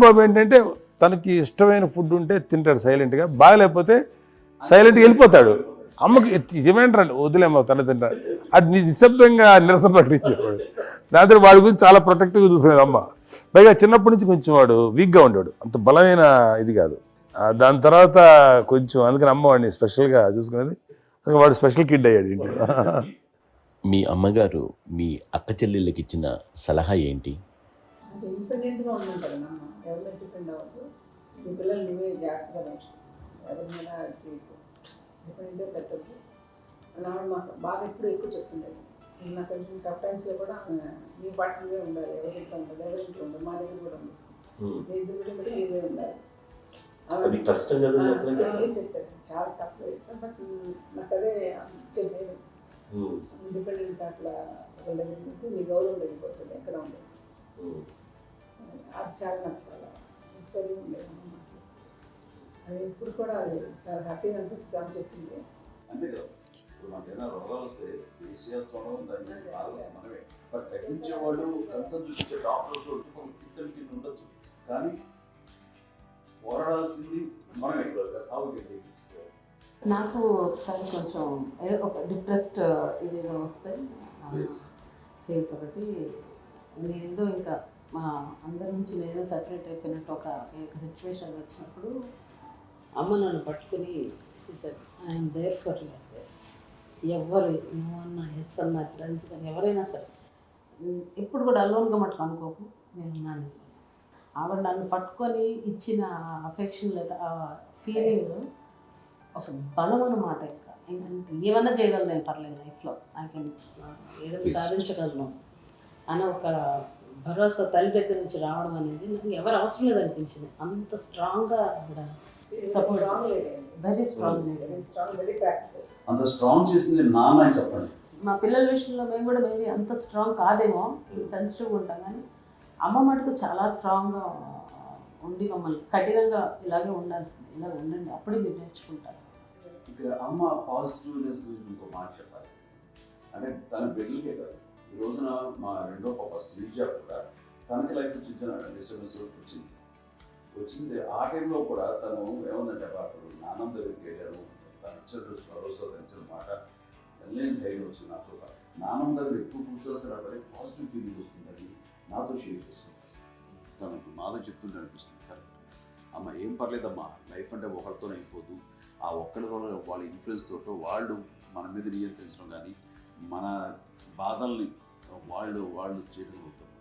బాబు ఏంటంటే తనకి ఇష్టమైన ఫుడ్ ఉంటే తింటాడు సైలెంట్గా, బాగలేకపోతే సైలెంట్గా వెళ్ళిపోతాడు. అమ్మకి ఇదేంటండి వదిలేమో తన తింటాడు, అది నిశ్శబ్దంగా నిరసన ప్రకటించేవాడు. దాంతో వాడి గురించి చాలా ప్రొటెక్టివ్గా చూసుకునేది అమ్మ. పైగా చిన్నప్పటి నుంచి కొంచెం వాడు వీక్గా ఉండేవాడు, అంత బలమైన ఇది కాదు. దాని తర్వాత కొంచెం అందుకని అమ్మ వాడిని స్పెషల్గా చూసుకునేది. వాడు స్పెషల్ కిడ్ అయ్యాడు ఇంట్లో. మీ అమ్మగారు మీ అక్క చెల్లెళ్ళకి ఇచ్చిన సలహా ఏంటి? అంటే ఇండిపెండెంట్గా ఉండాలి అమ్మ, ఎవరిలో డిపెండ్ అవ్వదు. నీ పిల్లలు నువ్వే జాగ్రత్తగా పెంచుకో, ఎవరి మీద చేయకు, డిపెండే పెట్టద్దు అని ఆవిడ మాకు బాగా ఎక్కువ చెప్తుండేది. నాకు కొంచెం టఫ్ టైమ్స్లో కూడా నీ పాట నువ్వే ఉండాలి, ఎవరింట్లో ఉండదు, ఎవరింట్లో ఉండదు, మా దగ్గర కూడా ఉండదు, నీ ఇద్దరు కూడా నువ్వే ఉండాలి. చెప్పారు చాలా టఫ్, బట్ నాకు అదే చెప్పేది. ఇండిపెండెంట్ అట్లా ఒకళ్ళ దగ్గర ఉంటే నీ గౌరవం తగ్గిపోతుంది, ఎక్కడ ఉండదు. అది చాలా నాకు చాలా ఇన్స్పైరింగ్ ఉండేది అన్నమాట. అది ఇప్పుడు కూడా అది చాలా హ్యాపీగా అనిపిస్తుంది అని చెప్పింది. అంతే కదా, ఇప్పుడు మనకైనా రోగాలు వస్తే దేశీయస్వరం దాన్ని బాగా మనమే, బట్ తగ్గించే వాళ్ళు కన్సర్న్ చూపించే డాక్టర్స్ ఇద్దరు కింద ఉండొచ్చు, కానీ పోరాడాల్సింది మనమే సాగుతుంది. నాకు ఒకసారి కొంచెం ఒక డిప్రెస్డ్ ఇది వస్తే ఫేస్ ఒకటి, నేను ఇంకా మా అందరి నుంచి నేను సపరేట్ అయిపోయినట్టు ఒక సిచ్యువేషన్ వచ్చినప్పుడు అమ్మ నన్ను పట్టుకుని ఐఎమ్ దేర్ ఫర్ యువర్ ఎస్, ఎవరు నువ్వు అన్నా ఎస్ అన్న ఫ్రెండ్స్ కానీ ఎవరైనా సరే ఇప్పుడు కూడా అలోన్గా మటుకు అనుకోకు, నేను ఉన్నాను. ఆవిడ నన్ను పట్టుకొని ఇచ్చిన అఫెక్షన్ లేదా ఆ ఫీలింగ్ అసలు బలం అన్నమాట. ఇంకా ఏమన్నా చేయగలను నేను, పర్లేదు లైఫ్లో నాకు ఏదైనా సాధించగలను అని ఒక భరోసా తల్లి దగ్గర నుంచి రావడం అనేది నాకు ఎవరు అవసరం లేదనిపించింది. అంత స్ట్రాంగ్గా ఆవిడ సపోర్ట్, వెరీ స్ట్రాంగ్, అంత స్ట్రాంగ్ చేసింది నాన్న అని చెప్పండి. మా పిల్లల విషయంలో మేము కూడా మేబీ అంత స్ట్రాంగ్ కాదేమో, సెన్సిటివ్గా ఉంటాం, కానీ అమ్మ మటుకు చాలా స్ట్రాంగ్గా ఉండి మమ్మల్ని కఠినంగా ఇలాగే ఉండాల్సింది, ఇలా ఉండండి అప్పుడే మీరు నేర్చుకుంటారు. ఇక్కడ అమ్మ పాజిటివ్నెస్ ఇంకో మాట చెప్పాలి అంటే తన బిడ్డలకే కాదు, ఈ రోజున మా రెండో పాప శ్రీజ కూడా తనకి లైఫ్ చిన్న డిస్టర్బెన్స్ వచ్చింది. ఆ టైంలో కూడా తను ఏమందంటే అప్పుడు నాన్నమ్మ దగ్గరికి వెళ్ళాను, తను ఇచ్చిన భరోసా ఇచ్చిన మాట వెళ్ళలేని ధైర్యం వచ్చింది నాకు. నాన్నమ్మ దగ్గర ఎక్కువ కూర్చోస్తే కాబట్టి పాజిటివ్ ఫీలింగ్ వస్తుందని నాతో షేర్ చేసుకుంటాను. తనకు నాతో చెప్తుంటే అనిపిస్తుంది కరెక్ట్, అమ్మ ఏం పర్లేదమ్మా, లైఫ్ అంటే ఒకరితోనే అయిపోదు, ఆ ఒక్కరితో వాళ్ళ ఇన్ఫ్లుయెన్స్ తోటో వాళ్ళు మన మీద నియంత్రించడం కానీ మన బాధల్ని వాళ్ళు చేయడం అవుతారు.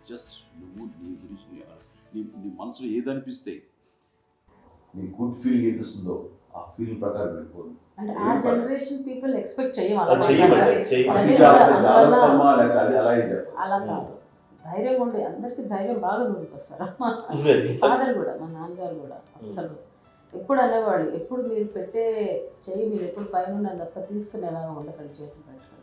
జస్ట్ నువ్వు నీ గురించి నీ మనసులో ఏదనిపిస్తే నీ గుడ్ ఫీలింగ్ ఏది వస్తుందో ఆ ఫీలింగ్ ప్రకారం వెళ్ళిపోదు. అంటే ఆ జనరేషన్ పీపుల్ ఎక్స్పెక్ట్ అలా కాదు, ధైర్యం ఉండే అందరికీ ధైర్యం బాగా ముందుకొస్తారు. ఫాదర్ కూడా, మా నాన్నగారు కూడా అస్సలు ఎప్పుడు అనేవాళ్ళు, ఎప్పుడు మీరు పెట్టే చెయ్యి మీరు ఎప్పుడు పైన తప్ప తీసుకుని ఎలాగా ఉండకండి, చేతులు పెట్టుకోండి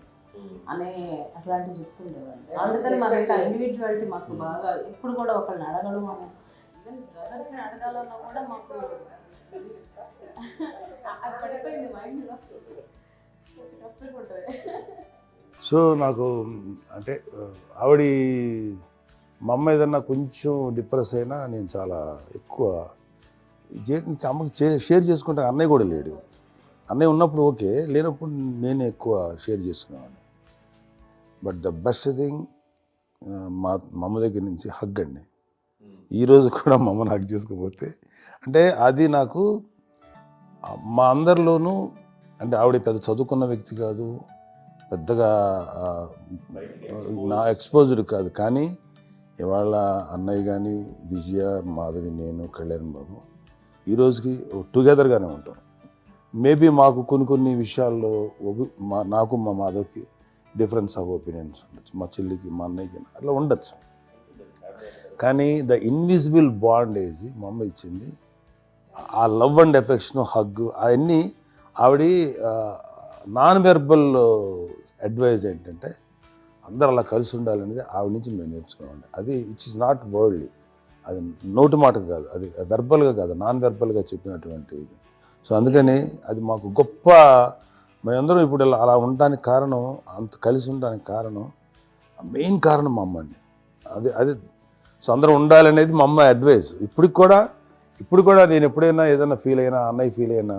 అనే అట్లాంటివి చెప్తుండేవాళ్ళు. అందుకని మాకు ఇట్లా ఇండివిజువాలిటీ మాకు బాగా, ఎప్పుడు కూడా ఒకళ్ళని అడగడం అనే బ్రదర్స్ని అడగాలన్నా కూడా మాకు అది పడిపోయింది మైండ్లో, కష్టపడ్డాయి. సో నాకు అంటే ఆవిడ మా అమ్మ ఏదన్నా కొంచెం డిప్రెస్ అయినా నేను చాలా ఎక్కువ అమ్మకి షేర్ చేసుకుంటే, అన్నయ్య కూడా లేడు. అన్నయ్య ఉన్నప్పుడు ఓకే, లేనప్పుడు నేను ఎక్కువ షేర్ చేసుకునేవాడిని. బట్ ద బెస్ట్ థింగ్ మా అమ్మ దగ్గర నుంచి హగ్ అండి. ఈరోజు కూడా మా అమ్మని హగ్ చేసుకోకపోతే అంటే అది నాకు మా అందరిలోనూ, అంటే ఆవిడ పెద్ద చదువుకున్న వ్యక్తి కాదు, పెద్దగా నా ఎక్స్పోజ్డ్ కాదు, కానీ ఇవాళ అన్నయ్య కానీ విజయ, మాధవి, నేను, కళ్యాణ్ బాబు ఈరోజుకి టుగెదర్గానే ఉంటాం. మేబీ మాకు కొన్ని విషయాల్లో నాకు మా మాధవ్కి డిఫరెన్స్ ఆఫ్ ఒపీనియన్స్ ఉండొచ్చు, మా చెల్లికి మా అన్నయ్యకి అట్లా ఉండొచ్చు, కానీ ద ఇన్విజిబుల్ బాండ్ ఏజ్ మా అమ్మ ఇచ్చింది, ఆ లవ్ అండ్ ఎఫెక్షన్, హగ్, అవన్నీ ఆవిడ నాన్ వెర్బల్ అడ్వైజ్ ఏంటంటే అందరూ అలా కలిసి ఉండాలనేది ఆవిడ నుంచి మేము నేర్చుకున్నామండి. అది ఇట్స్ ఇస్ నాట్ వర్డ్లీ, అది నోటి మాట కాదు, అది వెర్బల్గా కాదు, నాన్ వెర్బల్గా చెప్పినటువంటి ఇది. సో అందుకని అది మాకు గొప్ప, మేమందరం ఇప్పుడు అలా ఉండడానికి కారణం, అంత కలిసి ఉండడానికి కారణం, మెయిన్ కారణం మా అమ్మ అండి. అది సో అందరూ ఉండాలనేది మా అమ్మ అడ్వైస్. ఇప్పుడు కూడా నేను ఎప్పుడైనా ఏదైనా ఫీల్ అయినా, అన్నయ్య ఫీల్ అయినా